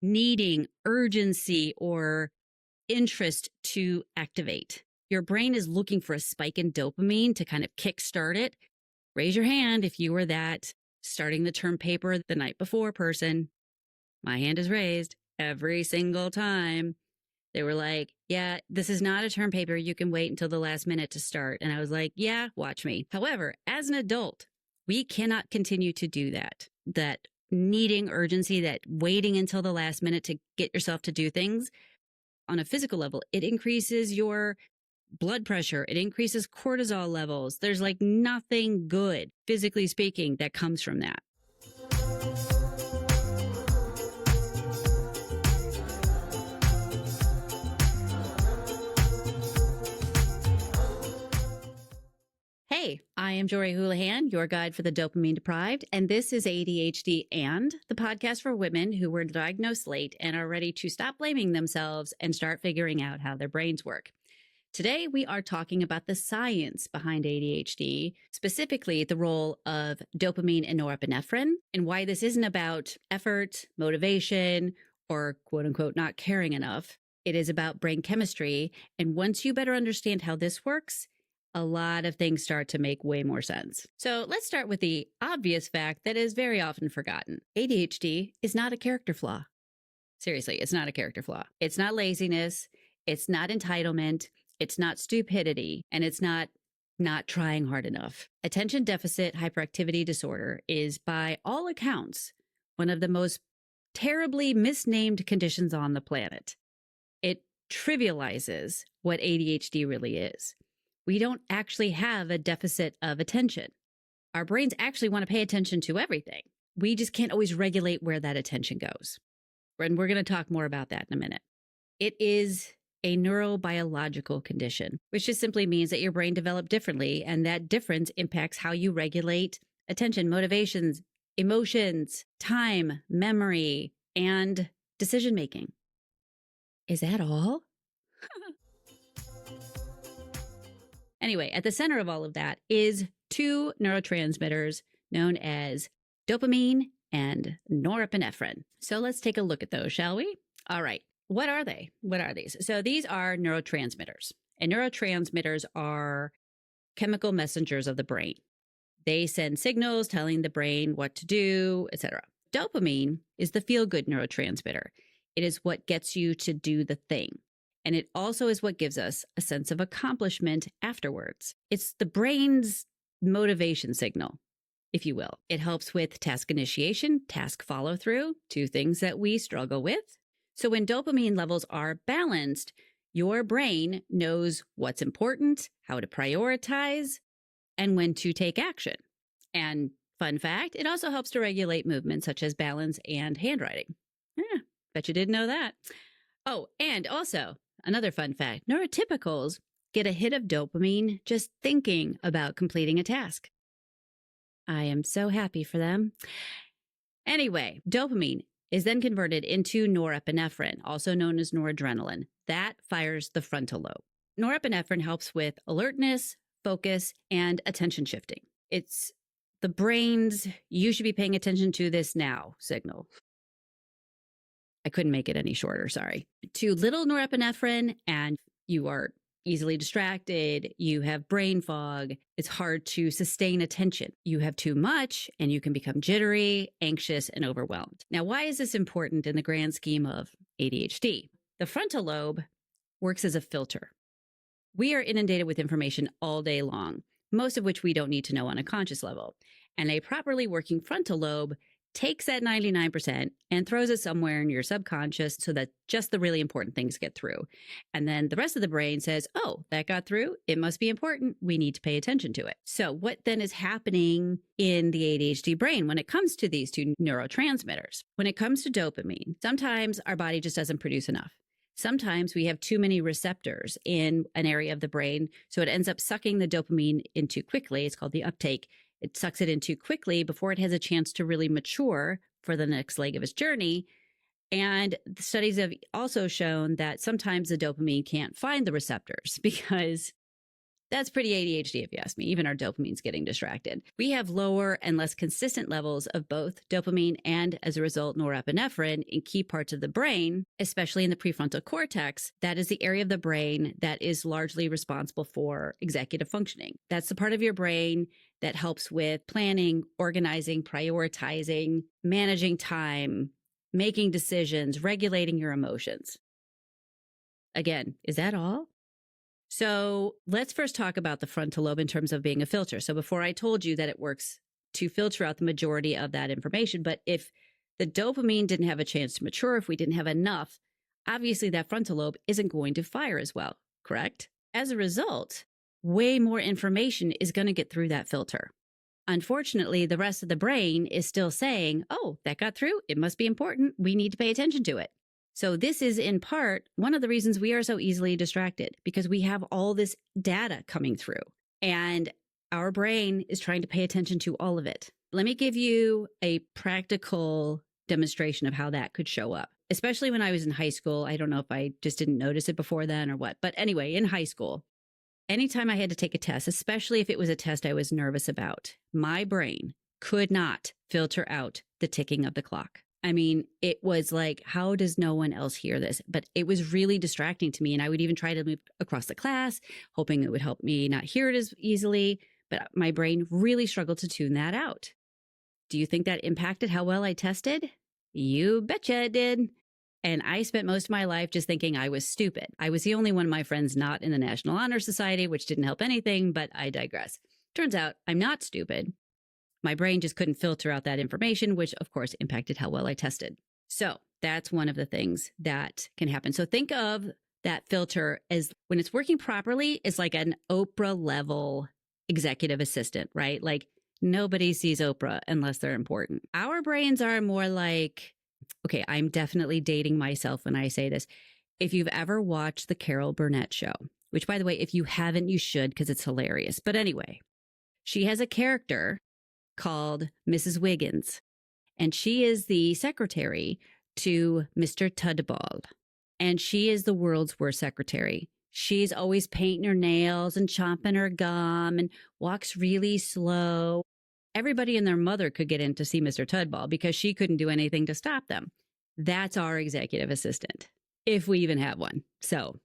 needing urgency or interest to activate. Your brain is looking for a spike in dopamine to kind of kickstart it. Raise your hand if you were that starting the term paper the night before person. My hand is raised every single time. They were like, yeah, this is not a term paper. You can wait until the last minute to start. And I was like, yeah, watch me. However, as an adult, we cannot continue to do that. That needing urgency, that waiting until the last minute to get yourself to do things. On a physical level, it increases your blood pressure. It increases cortisol levels. There's like nothing good, physically speaking, that comes from that. Hey, I am Jorie Houlihan, your guide for the dopamine deprived, and this is ADHD and the podcast for women who were diagnosed late and are ready to stop blaming themselves and start figuring out how their brains work. Today, we are talking about the science behind ADHD, specifically the role of dopamine and norepinephrine, and why this isn't about effort, motivation, or quote unquote, not caring enough. It is about brain chemistry. And once you better understand how this works, a lot of things start to make way more sense. So let's start with the obvious fact that is very often forgotten. ADHD is not a character flaw. Seriously, it's not a character flaw. It's not laziness. It's not entitlement. It's not stupidity. And it's not trying hard enough. Attention deficit hyperactivity disorder is, by all accounts, one of the most terribly misnamed conditions on the planet. It trivializes what ADHD really is. We don't actually have a deficit of attention. Our brains actually want to pay attention to everything. We just can't always regulate where that attention goes. And we're going to talk more about that in a minute. It is a neurobiological condition, which just simply means that your brain developed differently, and that difference impacts how you regulate attention, motivations, emotions, time, memory, and decision making. Is that all? Anyway, at the center of all of that is two neurotransmitters known as dopamine and norepinephrine. So let's take a look at those, shall we? All right. What are they? What are these? So these are neurotransmitters. And neurotransmitters are chemical messengers of the brain. They send signals telling the brain what to do, etc. Dopamine is the feel-good neurotransmitter. It is what gets you to do the thing. And it also is what gives us a sense of accomplishment afterwards. It's the brain's motivation signal, if you will. It helps with task initiation, task follow-through, two things that we struggle with. So when dopamine levels are balanced, your brain knows what's important, how to prioritize, and when to take action. And fun fact, it also helps to regulate movements such as balance and handwriting. Bet you didn't know that. Oh, and also, another fun fact, neurotypicals get a hit of dopamine just thinking about completing a task. I am so happy for them. Anyway, dopamine is then converted into norepinephrine, also known as noradrenaline. That fires the frontal lobe. Norepinephrine helps with alertness, focus, and attention shifting. It's the brain's "you should be paying attention to this now" signal. I couldn't make it any shorter, sorry. Too little norepinephrine and you are easily distracted, you have brain fog, it's hard to sustain attention. You have too much and you can become jittery, anxious, and overwhelmed. Now, why is this important in the grand scheme of ADHD? The frontal lobe works as a filter. We are inundated with information all day long, most of which we don't need to know on a conscious level. And a properly working frontal lobe takes that 99% and throws it somewhere in your subconscious so that just the really important things get through. And then the rest of the brain says, oh, that got through. It must be important. We need to pay attention to it. So what then is happening in the ADHD brain when it comes to these two neurotransmitters? When it comes to dopamine, sometimes our body just doesn't produce enough. Sometimes we have too many receptors in an area of the brain, so it ends up sucking the dopamine in too quickly. It's called the uptake. It sucks it in too quickly before it has a chance to really mature for the next leg of its journey. And the studies have also shown that sometimes the dopamine can't find the receptors because That's pretty ADHD if you ask me. Even our dopamine's getting distracted. We have lower and less consistent levels of both dopamine and, as a result, norepinephrine in key parts of the brain, especially in the prefrontal cortex. That is the area of the brain that is largely responsible for executive functioning. That's the part of your brain that helps with planning, organizing, prioritizing, managing time, making decisions, regulating your emotions. Again, is that all? So let's first talk about the frontal lobe in terms of being a filter. So before I told you that it works to filter out the majority of that information, but if the dopamine didn't have a chance to mature, if we didn't have enough, obviously that frontal lobe isn't going to fire as well, correct? As a result, way more information is going to get through that filter. Unfortunately, the rest of the brain is still saying, oh, that got through. It must be important. We need to pay attention to it. So this is in part one of the reasons we are so easily distracted, because we have all this data coming through and our brain is trying to pay attention to all of it. Let me give you a practical demonstration of how that could show up, especially when I was in high school. I don't know if I just didn't notice it before then or what, but anyway, in high school, anytime I had to take a test, especially if it was a test I was nervous about, my brain could not filter out the ticking of the clock. I mean, it was like, how does no one else hear this? But it was really distracting to me. And I would even try to move across the class, hoping it would help me not hear it as easily. But my brain really struggled to tune that out. Do you think that impacted how well I tested? You betcha it did. And I spent most of my life just thinking I was stupid. I was the only one of my friends not in the National Honor Society, which didn't help anything, but I digress. Turns out I'm not stupid. My brain just couldn't filter out that information, which of course impacted how well I tested. So that's one of the things that can happen. So think of that filter as, when it's working properly, it's like an Oprah level executive assistant, right? Like nobody sees Oprah unless they're important. Our brains are more like, okay, I'm definitely dating myself when I say this. If you've ever watched the Carol Burnett show, which by the way, if you haven't, you should, because it's hilarious. But anyway, she has a character called Mrs. Wiggins, and she is the secretary to Mr. Tudball, and she is the world's worst secretary. She's always painting her nails and chomping her gum and walks really slow. Everybody and their mother could get in to see Mr. Tudball because she couldn't do anything to stop them. That's our executive assistant, if we even have one. So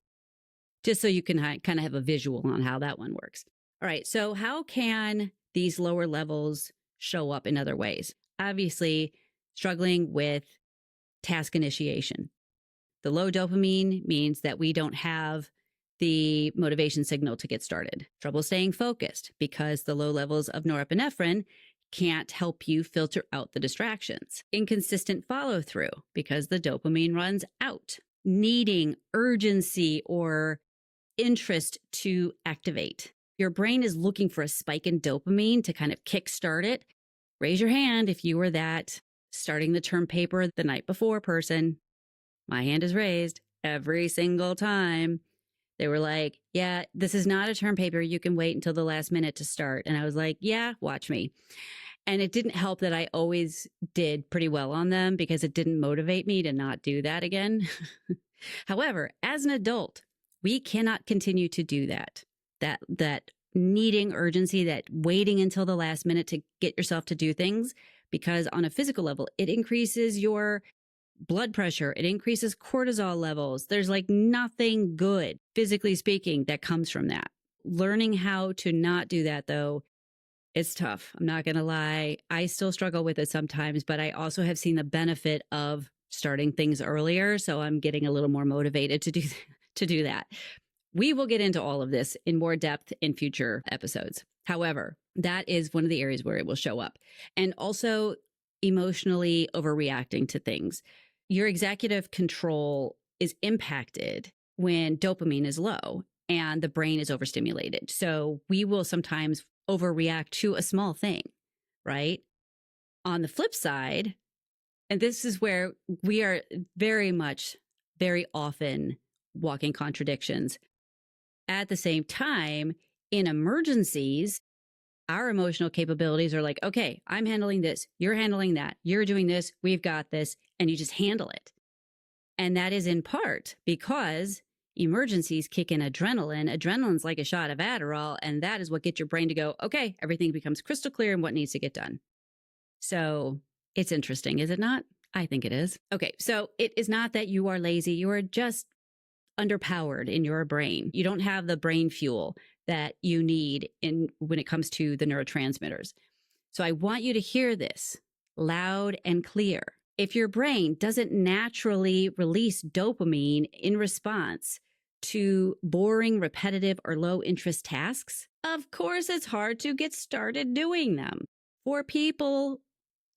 just so you can kind of have a visual on how that one works. All right, so how can these lower levels show up in other ways? Obviously, struggling with task initiation. The low dopamine means that we don't have the motivation signal to get started. Trouble staying focused because the low levels of norepinephrine can't help you filter out the distractions. Inconsistent follow through because the dopamine runs out. Needing urgency or interest to activate. Your brain is looking for a spike in dopamine to kind of kickstart it. Raise your hand if you were that starting the term paper the night before person. My hand is raised every single time. They were like, yeah, this is not a term paper. You can wait until the last minute to start. And I was like, yeah, watch me. And it didn't help that I always did pretty well on them because it didn't motivate me to not do that again. However, as an adult, we cannot continue to do that. That needing urgency, that waiting until the last minute to get yourself to do things, because on a physical level, it increases your blood pressure. It increases cortisol levels. There's like nothing good, physically speaking, that comes from that. Learning how to not do that, though, it's tough. I'm not going to lie. I still struggle with it sometimes, but I also have seen the benefit of starting things earlier. So I'm getting a little more motivated to do that. We will get into all of this in more depth in future episodes. However, that is one of the areas where it will show up. And also emotionally overreacting to things. Your executive control is impacted when dopamine is low and the brain is overstimulated. So we will sometimes overreact to a small thing, right? On the flip side, and this is where we are very often walking contradictions. At the same time, in emergencies, our emotional capabilities are like, okay, I'm handling this, you're handling that, you're doing this, we've got this, and you just handle it. And that is in part because Emergencies kick in adrenaline. Adrenaline's like a shot of Adderall, and that is what gets your brain to go, okay, everything becomes crystal clear in what needs to get done. So it's interesting, is it not? I think it is. Okay, so it is not that you are lazy. You are just underpowered in your brain. You don't have the brain fuel that you need when it comes to the neurotransmitters. So I want you to hear this loud and clear. If your brain doesn't naturally release dopamine in response to boring, repetitive, or low interest tasks, of course it's hard to get started doing them. For people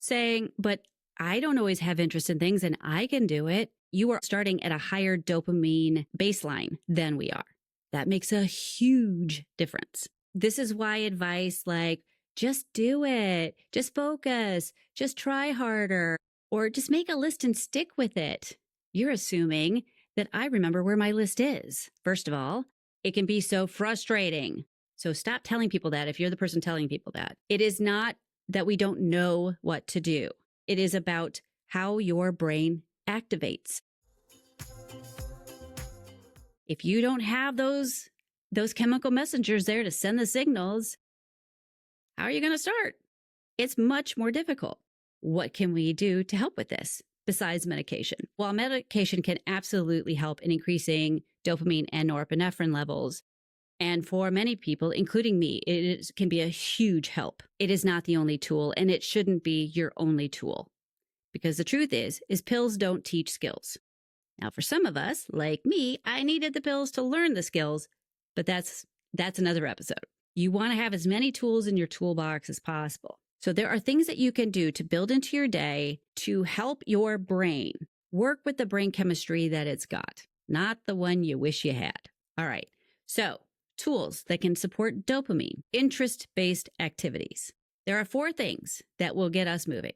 saying, but I don't always have interest in things and I can do it, you are starting at a higher dopamine baseline than we are. That makes a huge difference. This is why advice like, just do it, just focus, just try harder, or just make a list and stick with it. You're assuming that I remember where my list is. First of all, it can be so frustrating. So stop telling people that if you're the person telling people that. It is not that we don't know what to do. It is about how your brain activates. If you don't have those chemical messengers there to send the signals, how are you going to start? It's much more difficult. What can we do to help with this besides medication? While medication can absolutely help in increasing dopamine and norepinephrine levels, and for many people, including me, can be a huge help. It is not the only tool, and it shouldn't be your only tool. Because the truth is pills don't teach skills. Now, for some of us, like me, I needed the pills to learn the skills, but that's another episode. You want to have as many tools in your toolbox as possible. So there are things that you can do to build into your day to help your brain work with the brain chemistry that it's got, not the one you wish you had. All right. So tools that can support dopamine, interest-based activities. There are 4 things that will get us moving.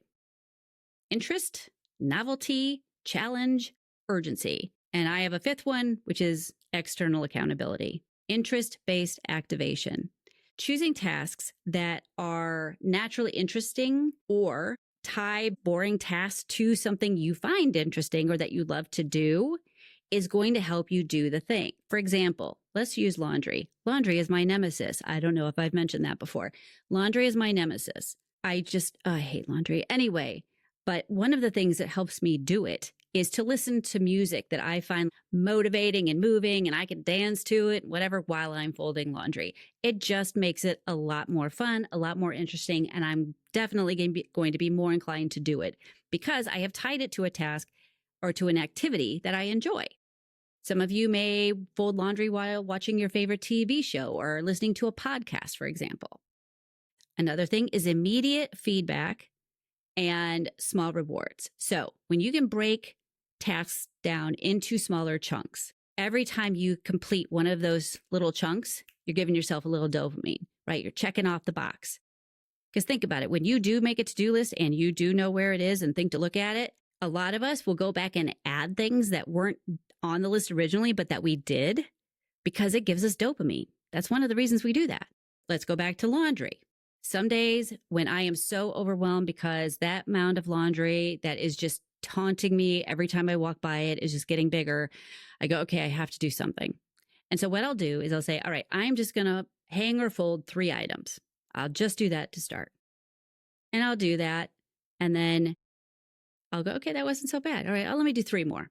Interest, novelty, challenge, urgency. And I have a 5th one, which is external accountability. Interest-based activation. Choosing tasks that are naturally interesting or tie boring tasks to something you find interesting or that you love to do is going to help you do the thing. For example, let's use laundry. Laundry is my nemesis. I don't know if I've mentioned that before. Laundry is my nemesis. I hate laundry. Anyway, but one of the things that helps me do it is to listen to music that I find motivating and moving, and I can dance to it, whatever, while I'm folding laundry. It just makes it a lot more fun, a lot more interesting, and I'm definitely going to be more inclined to do it because I have tied it to a task or to an activity that I enjoy. Some of you may fold laundry while watching your favorite TV show or listening to a podcast, for example. Another thing is immediate feedback and small rewards. So when you can break tasks down into smaller chunks, every time you complete one of those little chunks, you're giving yourself a little dopamine, right? You're checking off the box. Because think about it. When you do make a to-do list and you do know where it is and think to look at it, a lot of us will go back and add things that weren't on the list originally, but that we did because it gives us dopamine. That's one of the reasons we do that. Let's go back to laundry. Some days when I am so overwhelmed because that mound of laundry that is just taunting me every time I walk by it is just getting bigger, I go, okay, I have to do something. And so what I'll do is I'll say, all right, I'm just going to hang or fold 3 items. I'll just do that to start. And I'll do that. And then I'll go, okay, that wasn't so bad. All right, let me do 3 more.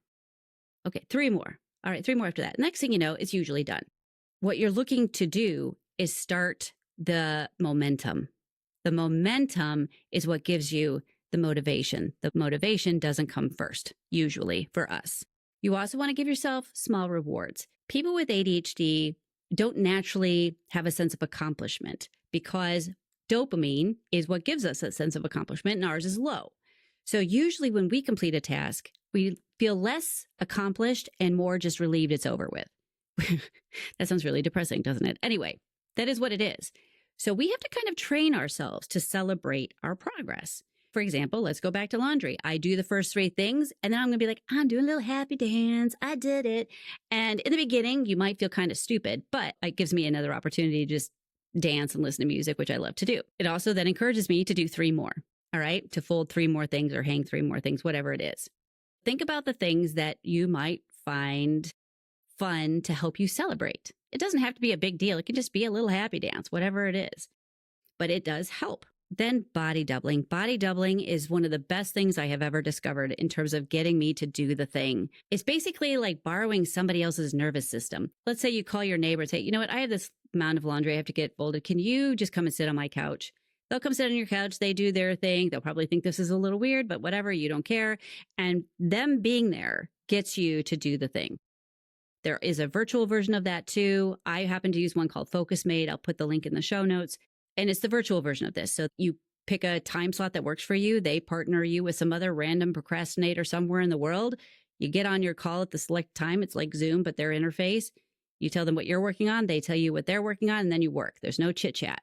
Okay, 3 more. All right, 3 more after that. Next thing you know, it's usually done. What you're looking to do is start the momentum. The momentum is what gives you the motivation. The motivation doesn't come first, usually for us. You also want to give yourself small rewards. People with ADHD don't naturally have a sense of accomplishment because dopamine is what gives us a sense of accomplishment and ours is low. So usually when we complete a task, we feel less accomplished and more just relieved it's over with. That sounds really depressing, doesn't it? Anyway, that is what it is. So we have to kind of train ourselves to celebrate our progress. For example, let's go back to laundry. I do the first 3 things, and then I'm going to be like, I'm doing a little happy dance. I did it. And in the beginning, you might feel kind of stupid, but it gives me another opportunity to just dance and listen to music, which I love to do. It also then encourages me to do 3 more, all right? To fold 3 more things or hang 3 more things, whatever it is. Think about the things that you might find fun to help you celebrate. It doesn't have to be a big deal. It can just be a little happy dance, whatever it is. But it does help. Then body doubling. Body doubling is one of the best things I have ever discovered in terms of getting me to do the thing. It's basically like borrowing somebody else's nervous system. Let's say you call your neighbor and say, you know what, I have this amount of laundry I have to get folded. Can you just come and sit on my couch? They'll come sit on your couch. They do their thing. They'll probably think this is a little weird, but whatever, you don't care. And them being there gets you to do the thing. There is a virtual version of that too. I happen to use one called Focus Mate. I'll put the link in the show notes. And it's the virtual version of this. So you pick a time slot that works for you. They partner you with some other random procrastinator somewhere in the world. You get on your call at the select time. It's like Zoom, but their interface. You tell them what you're working on. They tell you what they're working on, and then you work. There's no chit chat.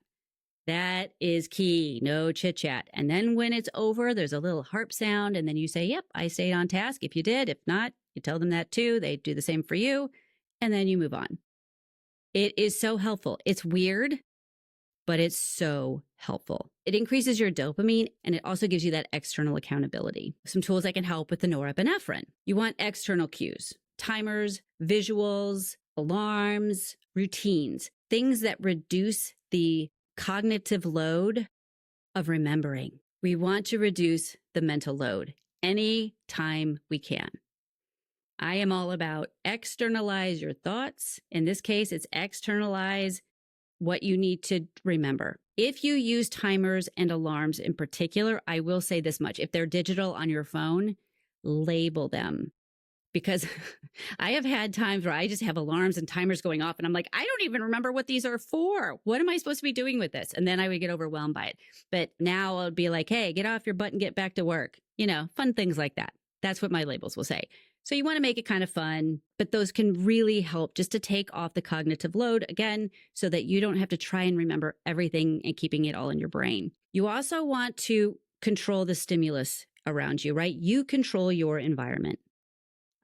That is key. No chit chat. And then when it's over, there's a little harp sound. And then you say, yep, I stayed on task. If you did, if not, you tell them that too. They do the same for you. And then you move on. It is so helpful. It's weird, but it's so helpful. It increases your dopamine, and it also gives you that external accountability. Some tools that can help with the norepinephrine. You want external cues, timers, visuals, alarms, routines, things that reduce the cognitive load of remembering. We want to reduce the mental load any time we can. I am all about externalize your thoughts. In this case, it's externalize what you need to remember. If you use timers and alarms in particular, I will say this much. If they're digital on your phone, label them. Because I have had times where I just have alarms and timers going off and I'm like, I don't even remember what these are for. What am I supposed to be doing with this? And then I would get overwhelmed by it. But now I'll be like, hey, get off your butt and get back to work. You know, fun things like that. That's what my labels will say. So you want to make it kind of fun, but those can really help just to take off the cognitive load again, so that you don't have to try and remember everything and keeping it all in your brain. You also want to control the stimulus around you, right? You control your environment.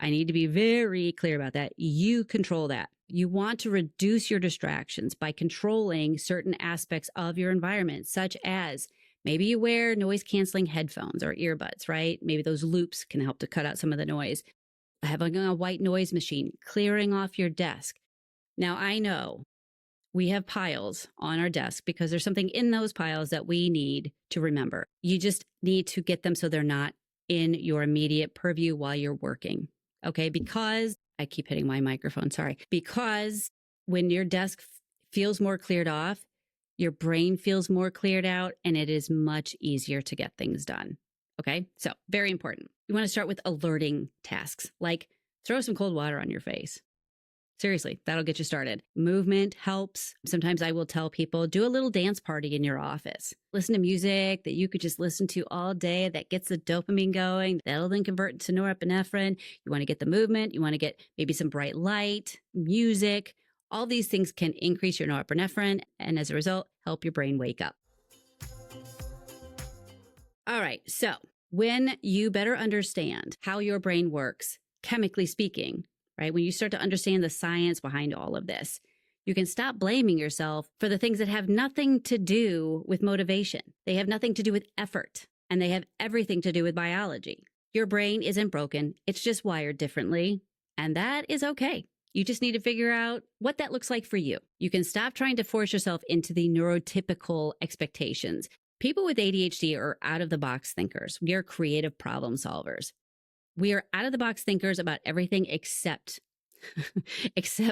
I need to be very clear about that. You control that. You want to reduce your distractions by controlling certain aspects of your environment, such as maybe you wear noise-canceling headphones or earbuds, right? Maybe those loops can help to cut out some of the noise. Having a white noise machine, clearing off your desk. Now, I know we have piles on our desk because there's something in those piles that we need to remember. You just need to get them so they're not in your immediate purview while you're working. Okay, because I keep hitting my microphone, sorry. Because when your desk feels more cleared off, your brain feels more cleared out, and it is much easier to get things done. Okay, so very important. You want to start with alerting tasks, like throw some cold water on your face. Seriously, that'll get you started. Movement helps. Sometimes I will tell people, do a little dance party in your office. Listen to music that you could just listen to all day that gets the dopamine going. That'll then convert to norepinephrine. You want to get the movement. You want to get maybe some bright light, music. All these things can increase your norepinephrine and as a result, help your brain wake up. All right, so when you better understand how your brain works, chemically speaking, right? When you start to understand the science behind all of this, you can stop blaming yourself for the things that have nothing to do with motivation. They have nothing to do with effort, and they have everything to do with biology. Your brain isn't broken. It's just wired differently, and that is okay. You just need to figure out what that looks like for you. You can stop trying to force yourself into the neurotypical expectations. People with ADHD are out-of-the-box thinkers. We are creative problem solvers. We are out-of-the-box thinkers about everything except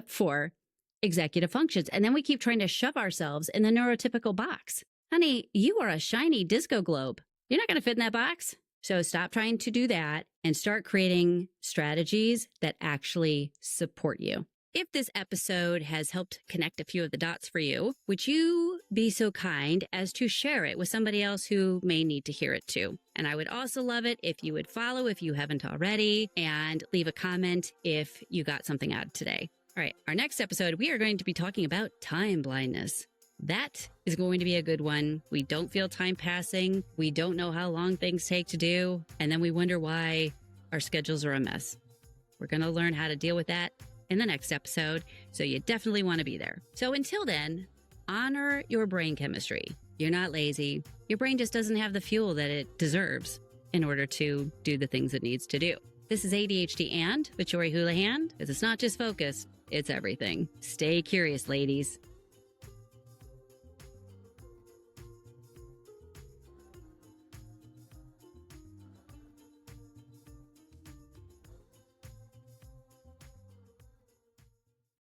for executive functions. And then we keep trying to shove ourselves in the neurotypical box. Honey, you are a shiny disco globe. You're not going to fit in that box. So stop trying to do that and start creating strategies that actually support you. If this episode has helped connect a few of the dots for you, would you be so kind as to share it with somebody else who may need to hear it too? And I would also love it if you would follow if you haven't already, and leave a comment if you got something out of today. All right, our next episode, we are going to be talking about time blindness. That is going to be a good one. We don't feel time passing. We don't know how long things take to do. And then we wonder why our schedules are a mess. We're going to learn how to deal with that in the next episode, so you definitely want to be there. So until then, honor your brain chemistry. You're not lazy. Your brain just doesn't have the fuel that it deserves in order to do the things it needs to do. This is ADHD and with Jorie Houlihan, because it's not just focus, it's everything. Stay curious, ladies.